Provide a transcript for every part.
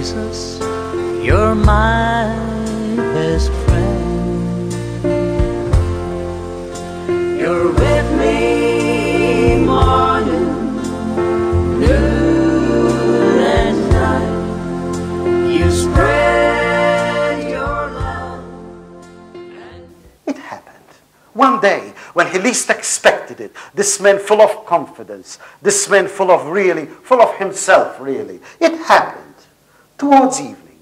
Jesus, you're my best friend. You're with me morning, noon and night. You spread your love. It happened. One day, when he least expected it, this man full of confidence, this man full of himself, really, it happened towards evening,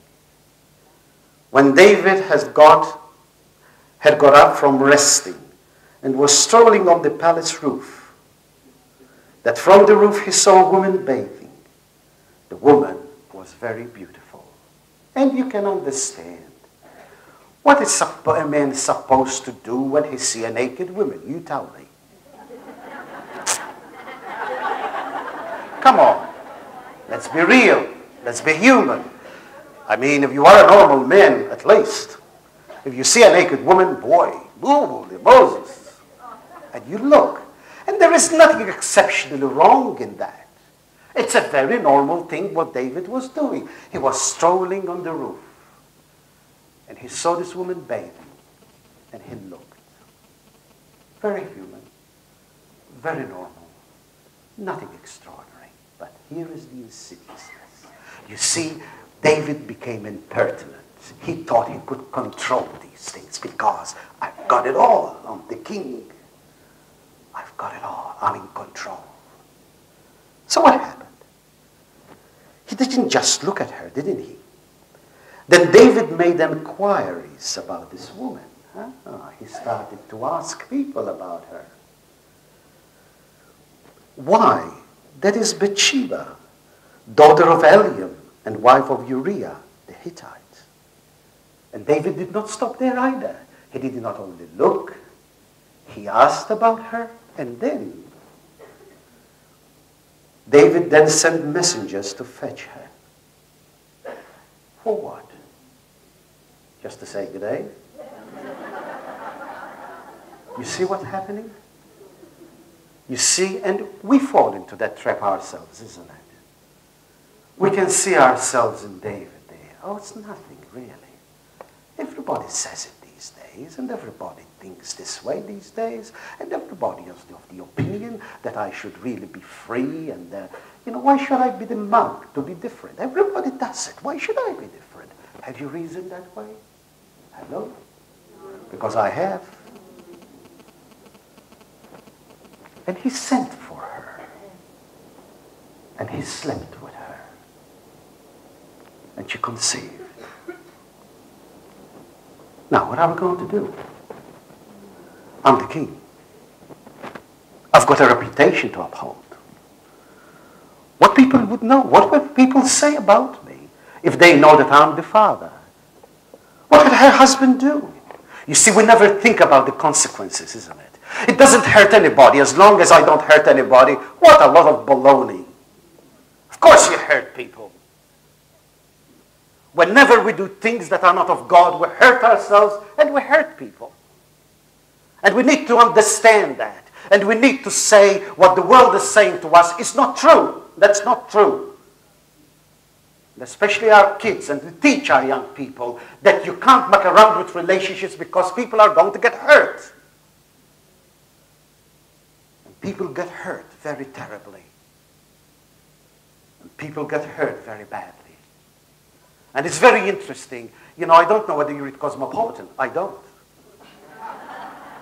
when David had got up from resting and was strolling on the palace roof, that from the roof he saw a woman bathing. The woman was very beautiful. And you can understand. What is a man supposed to do when he sees a naked woman? You tell me. Come on. Let's be real. Let's be human. I mean, if you are a normal man, at least. If you see a naked woman, boy, holy Moses. And you look. And there is nothing exceptionally wrong in that. It's a very normal thing what David was doing. He was strolling on the roof. And he saw this woman bathing, and he looked. Very human, very normal, nothing extraordinary. But here is the insidiousness. You see, David became impertinent. He thought he could control these things because I've got it all. I'm the king. I've got it all. I'm in control. So what happened? He didn't just look at her, didn't he? Then David made inquiries about this woman. He started to ask people about her. Why? That is Bathsheba, daughter of Eliam and wife of Uriah the Hittite. And David did not stop there either. He did not only look, he asked about her, and then David then sent messengers to fetch her. For what? Just to say good day? You see what's happening? You see, and we fall into that trap ourselves, isn't it? We can see ourselves in David there. Oh, it's nothing, really. Everybody says it these days, and everybody thinks this way these days, and everybody has the opinion that I should really be free, and, why should I be the monk to be different? Everybody does it. Why should I be different? Have you reasoned that way? Hello? Because I have. And he sent for her. And he slept with her. And she conceived. Now, what are we going to do? I'm the king. I've got a reputation to uphold. What people would know, what would people say about me if they know that I'm the father? What would her husband do? You see, we never think about the consequences, isn't it? It doesn't hurt anybody as long as I don't hurt anybody. What a lot of baloney. Of course you hurt people. Whenever we do things that are not of God, we hurt ourselves and we hurt people. And we need to understand that. And we need to say what the world is saying to us is not true. That's not true. And especially our kids, and we teach our young people that you can't muck around with relationships because people are going to get hurt. And people get hurt very terribly. And people get hurt very badly. And it's very interesting. I don't know whether you read Cosmopolitan. I don't.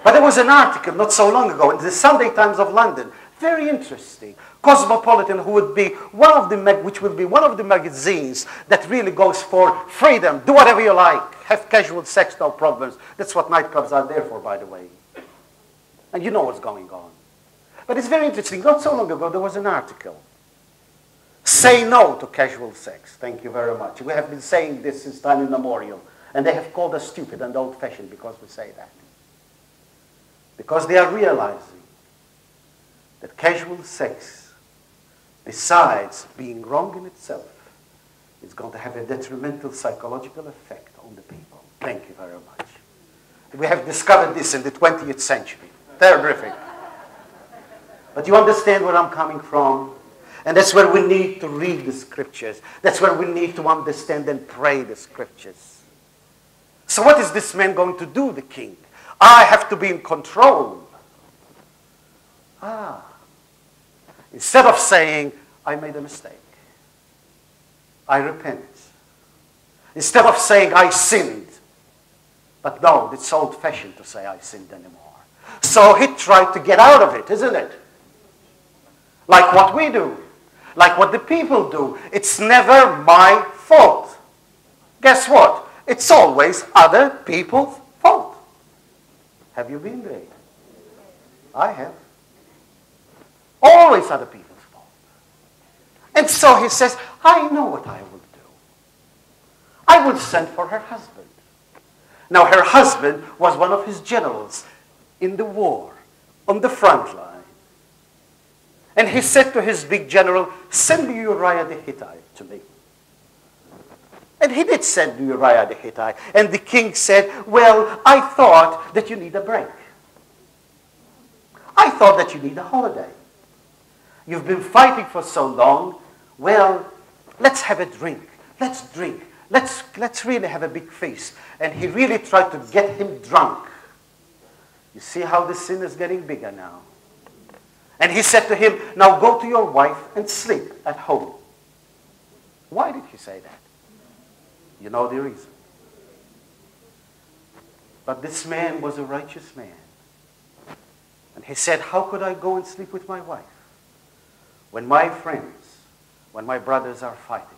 But there was an article not so long ago in the Sunday Times of London. Very interesting. Cosmopolitan, which will be one of the magazines that really goes for freedom. Do whatever you like. Have casual sex, no problems. That's what nightclubs are there for, by the way. And you know what's going on. But it's very interesting. Not so long ago, there was an article. Say no to casual sex. Thank you very much. We have been saying this since time immemorial. And they have called us stupid and old-fashioned because we say that. Because they are realizing that casual sex, besides being wrong in itself, is going to have a detrimental psychological effect on the people. Thank you very much. We have discovered this in the 20th century. Terrific. But you understand where I'm coming from? And that's where we need to read the scriptures. That's where we need to understand and pray the scriptures. So what is this man going to do, the king? I have to be in control. Instead of saying, I made a mistake, I repent. Instead of saying, I sinned. But no, it's old-fashioned to say I sinned anymore. So he tried to get out of it, isn't it? Like what we do. Like what the people do. It's never my fault. Guess what? It's always other people's fault. Have you been there? I have. Always other people's fault. And so he says, I know what I will do. I will send for her husband. Now her husband was one of his generals in the war, on the front line. And he said to his big general, send Uriah the Hittite to me. And he did send Uriah the Hittite. And the king said, well, I thought that you need a break. I thought that you need a holiday. You've been fighting for so long. Well, let's have a drink. Let's drink. Let's really have a big feast. And he really tried to get him drunk. You see how the sin is getting bigger now. And he said to him, now go to your wife and sleep at home. Why did he say that? You know the reason. But this man was a righteous man. And he said, how could I go and sleep with my wife? When my friends, when my brothers are fighting,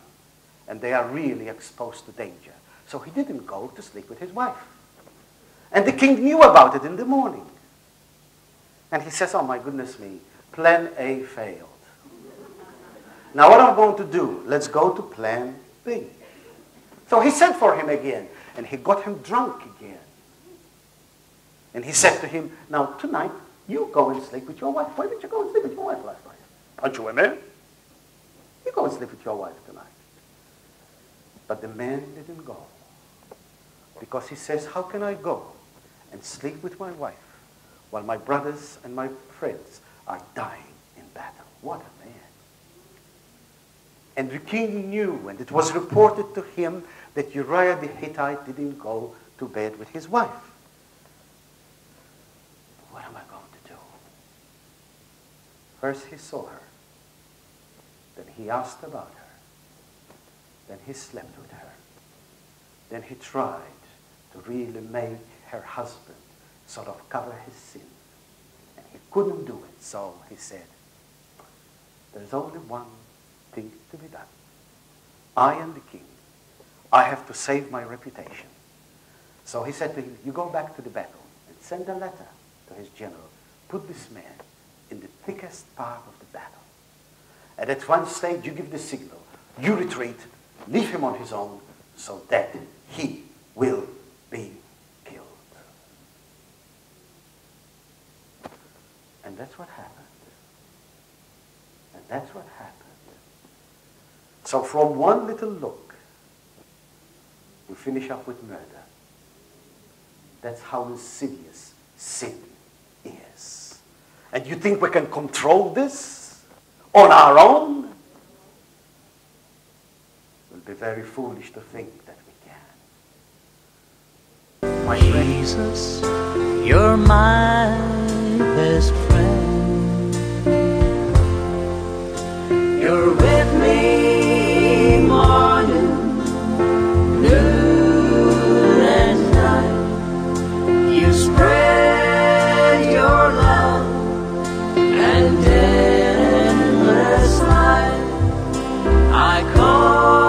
and they are really exposed to danger. So he didn't go to sleep with his wife. And the king knew about it in the morning. And he says, oh my goodness me, plan A failed. Now what I'm going to do, let's go to plan B. So he sent for him again, and he got him drunk again. And he said to him, now tonight, you go and sleep with your wife. Why didn't you go and sleep with your wife last night? Aren't you a man? You go and sleep with your wife tonight. But the man didn't go. Because he says, how can I go and sleep with my wife while my brothers and my friends are dying in battle? What a man. And the king knew, and it was reported to him that Uriah the Hittite didn't go to bed with his wife. What am I going to do? First he saw her. Then he asked about her. Then he slept with her. Then he tried to really make her husband sort of cover his sin. And he couldn't do it. So he said, there's only one thing to be done. I am the king. I have to save my reputation. So he said to him, you go back to the battle and send a letter to his general. Put this man in the thickest part of the battle. And at one stage you give the signal. You retreat. Leave him on his own so that he will be killed. And that's what happened. And that's what happened. So from one little look, we finish up with murder. That's how insidious sin is. And you think we can control this on our own? It will be very foolish to think that we can. My Jesus, you're my best friend. You're with me morning, noon and night. You spread your love and endless light. I call